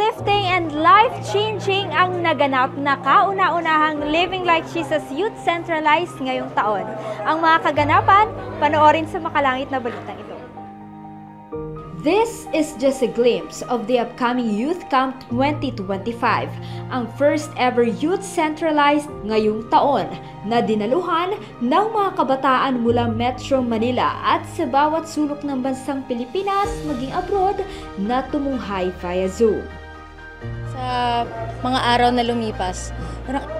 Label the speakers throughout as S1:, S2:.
S1: uplifting and life-changing ang naganap na kauna-unahang Living Like Jesus Youth Centralized ngayong taon. Ang mga kaganapan, panoorin sa makalangit na balitang ito. This is just a glimpse of the upcoming Youth Camp 2025, ang first ever Youth Centralized ngayong taon na dinaluhan ng mga kabataan mula Metro Manila at sa bawat sulok ng bansang Pilipinas maging abroad na tumunghay via Zoom.
S2: Sa mga araw na lumipas,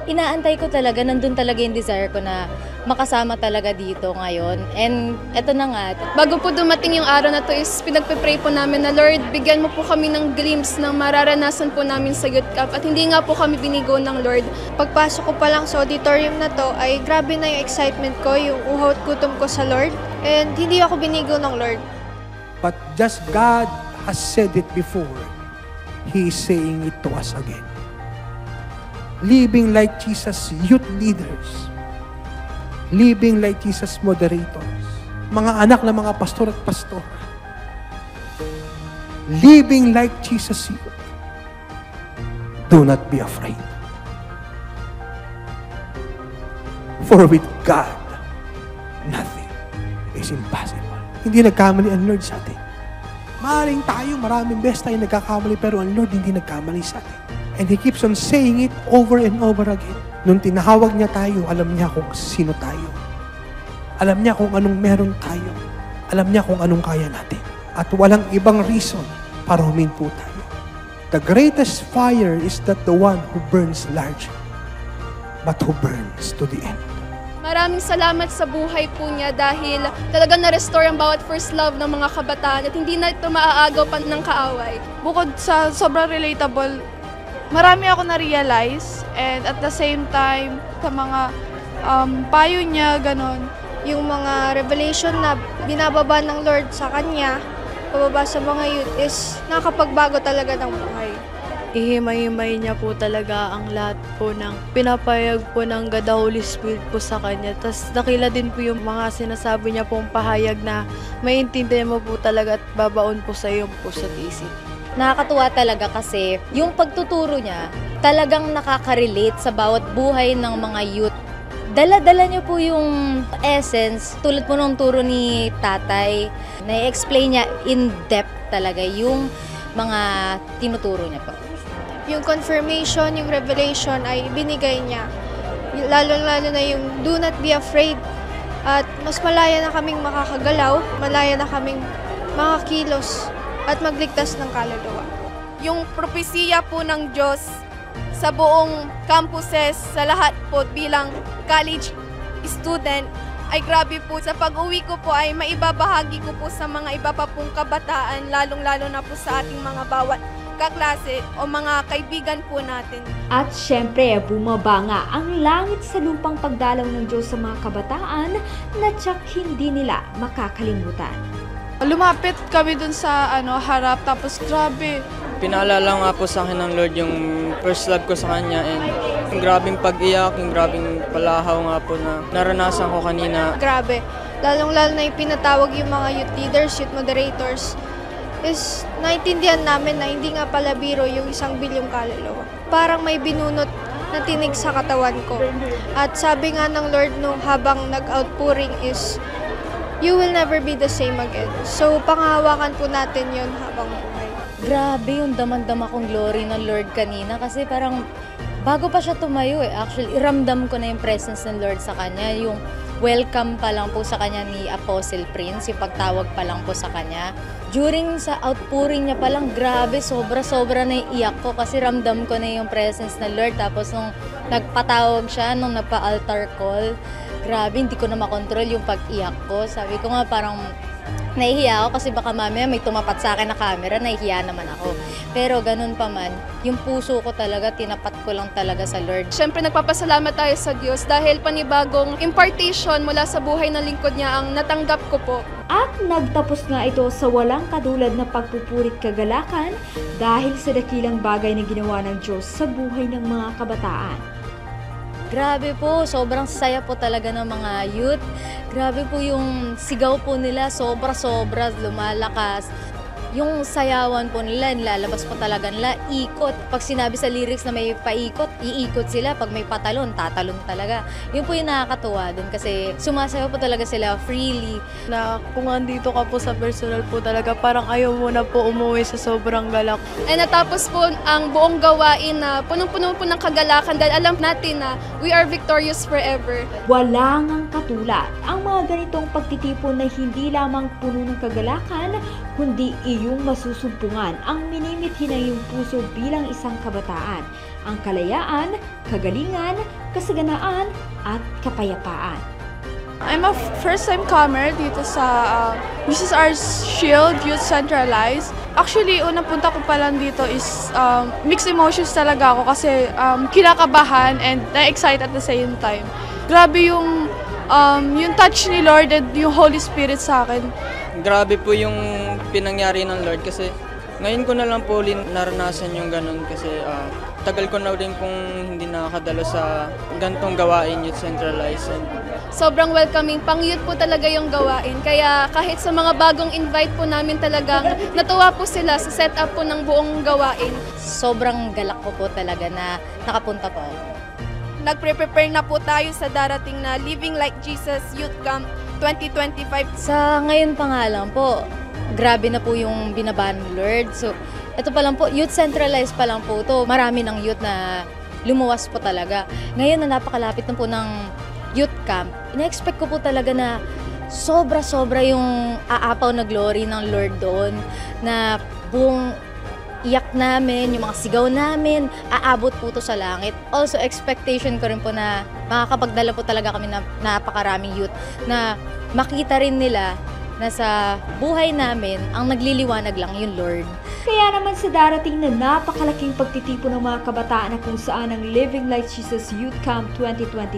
S2: inaantay ko talaga, nandun talaga yung desire ko na makasama talaga dito ngayon. And eto na nga.
S3: Bago po dumating yung araw na to is pinagpe-pray po namin na Lord, bigyan mo po kami ng glimpse ng mararanasan po namin sa youth camp. At hindi nga po kami binigo ng Lord.
S4: Pagpasok ko pa lang sa auditorium na to ay grabe na yung excitement ko, yung uhaw at gutom ko sa Lord. And hindi ako binigo ng Lord.
S5: But just God has said it before. He is saying it to us again. Living like Jesus youth leaders. Living like Jesus moderators. Mga anak ng mga pastor at pastor. Living like Jesus youth. Do not be afraid. For with God, nothing is impossible. Hindi nagkamali ang Lord sa atin. Maaaring tayo, maraming beses tayo nagkakamali, pero ang Lord hindi nagkamali sa atin. And He keeps on saying it over and over again. Nung tinahawag niya tayo, alam niya kung sino tayo. Alam niya kung anong meron tayo. Alam niya kung anong kaya natin. At walang ibang reason para huminto tayo. The greatest fire is not the one who burns large, but who burns to the end.
S3: Maraming salamat sa buhay po niya dahil talaga na-restore ang bawat first love ng mga kabataan at hindi na ito maaagaw pa ng kaaway.
S6: Bukod sa sobrang relatable, marami ako na-realize and at the same time, sa mga payo niya, ganon.
S4: Yung mga revelation na binababa ng Lord sa kanya, pababa sa mga youth is nakakapagbago talaga ng buhay.
S7: Ihimay-himay niya po talaga ang lahat po ng pinapayag po ng God the Holy Spirit po sa kanya. Tapos nakila din po yung mga sinasabi niya pong pahayag na maintindihan mo po talaga at babaon po sa iyo po sa isip.
S2: Nakakatuwa talaga kasi yung pagtuturo niya talagang nakaka-relate sa bawat buhay ng mga youth. Dala-dala niyo po yung essence, tulad po ng turo ni tatay, na-explain niya in depth talaga yung mga tinuturo niya po.
S4: Yung confirmation, yung revelation ay binigay niya. Lalo-lalo na yung do not be afraid. At mas malaya na kaming makakagalaw, malaya na kaming makakilos at magligtas ng kaluluwa.
S3: Yung propesiya po ng Diyos sa buong campuses, sa lahat po bilang college student, ay grabe po. Sa pag-uwi ko po ay maibabahagi ko po sa mga iba pa pong kabataan, lalong-lalo na po sa ating mga bawat kaklase o mga kaibigan po natin.
S1: At syempre, bumaba nga ang langit sa lupang pagdalaw ng Diyos sa mga kabataan na tiyak hindi nila makakalimutan.
S6: Lumapit kami dun sa harap, tapos grabe.
S8: Pinaalala nga po sa akin ng Lord yung first love ko sa Kanya and yung grabing pag-iyak, yung grabing palahaw nga po na naranasan ko kanina.
S4: Grabe. Lalong-lalo na yung pinatawag yung mga youth leaders, youth moderators, is naintindihan namin na hindi nga pala biro yung 1 bilyong kaluluwa. Parang may binunot na tinig sa katawan ko. At sabi nga ng Lord nung habang nag-outpouring is, you will never be the same again. So, panghahawakan po natin yon habang buhay.
S2: Grabe yung damang-dama kong glory ng Lord kanina kasi parang bago pa siya tumayo actually iramdam ko na yung presence ng Lord sa kanya, yung welcome pa lang po sa kanya ni Apostle Prince, yung pagtawag pa lang po sa kanya. During sa outpouring niya pa lang, grabe, sobra-sobra na iiyak ko kasi ramdam ko na yung presence ng Lord. Tapos nung nagpatawag siya, nung nagpa-altar call, grabe, hindi ko na makontrol yung pag-iyak ko. Sabi ko nga parang nahihiya ako kasi baka mamaya may tumapat sa akin na camera, nahihiya naman ako. Pero ganun pa man, yung puso ko talaga, tinapat ko lang talaga sa Lord.
S3: Siyempre nagpapasalamat tayo sa Diyos dahil panibagong impartation mula sa buhay ng lingkod niya ang natanggap ko po.
S1: At nagtapos nga ito sa walang katulad na pagpupurit kagalakan dahil sa dakilang bagay na ginawa ng Diyos sa buhay ng mga kabataan.
S2: Grabe po, sobrang saya po talaga ng mga youth. Grabe po yung sigaw po nila, sobra-sobra, lumalakas. Yung sayawan po nila, nilalabas po talaga nila, ikot. Pag sinabi sa lyrics na may paikot, iikot sila. Pag may patalon, tatalon talaga. Yun po yung nakakatuwa dun kasi sumasayaw po talaga sila freely.
S7: Na kung andito ka po sa personal po talaga, parang ayaw mo na po umuwi sa sobrang galak.
S3: And natapos po ang buong gawain na punong-puno po ng kagalakan dahil alam natin na we are victorious forever.
S1: Walang ang katulad ang mga ganitong pagtitipon na hindi lamang puno ng kagalakan, kundi iyong masusumpungan ang minimithi ng iyong puso bilang isang kabataan, ang kalayaan, kagalingan, kasaganaan, at kapayapaan.
S6: I'm a first-time comer dito sa Mrs. R. Shield Youth Centralized. Actually, unang punta ko pa lang dito is mixed emotions talaga ako kasi kinakabahan and na-excite at the same time. Grabe yung touch ni Lord and yung Holy Spirit sa akin.
S8: Grabe po yung pinangyari ng Lord kasi ngayon ko na lang po naranasan yung ganun kasi tagal ko na rin kung hindi nakakadalo sa gantong gawain Youth Centralized.
S3: Sobrang welcoming, pang-youth po talaga yung gawain. Kaya kahit sa mga bagong invite po namin talagang natuwa po sila sa setup po ng buong gawain.
S2: Sobrang galak ko po talaga na nakapunta po.
S3: Nagpre-prepare na po tayo sa darating na Living Like Jesus Youth Camp 2025.
S2: Sa ngayon pa nga lang po, grabe na po yung binaban ni Lord. So, ito pa lang po, youth centralized pa lang po to. Marami ng youth na lumuwas po talaga. Ngayon na napakalapit na po ng youth camp, ina-expect ko po talaga na sobra-sobra yung aapaw na glory ng Lord doon. Na buong iyak namin, yung mga sigaw namin, aabot po to sa langit. Also, expectation ko rin po na makakapagdala po talaga kami na napakaraming youth na makita rin nila na sa buhay namin, ang nagliliwanag lang yung Lord.
S1: Kaya naman sa darating na napakalaking pagtitipon ng mga kabataan na kung saan ang Living Like Jesus Youth Camp 2025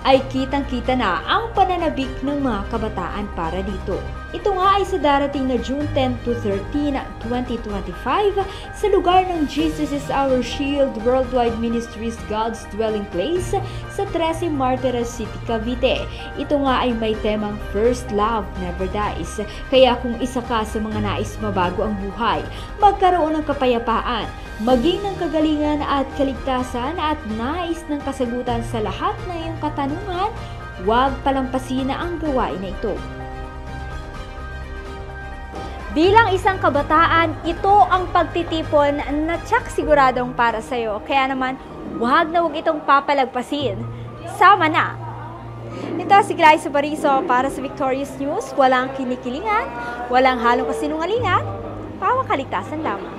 S1: ay kitang-kita na ang pananabik ng mga kabataan para dito. Ito nga ay sa darating na June 10 to 13, 2025 sa lugar ng Jesus is Our Shield Worldwide Ministries God's Dwelling Place sa 13 Martires City, Cavite. Ito nga ay may temang First Love Never Dies. Kaya kung isa ka sa mga nais mabago ang buhay, magkaroon ng kapayapaan, maging ng kagalingan at kaligtasan at nais ng kasagutan sa lahat ng iyong katanungan, huwag palampasin na ang gawain na ito. Bilang isang kabataan, ito ang pagtitipon na tsak siguradong para sa'yo. Kaya naman, huwag itong papalagpasin. Sama na! Ito si Glyza Bariso para sa Victorious News. Walang kinikilingan, walang halong kasinungalingan, pawakaligtasan lamang.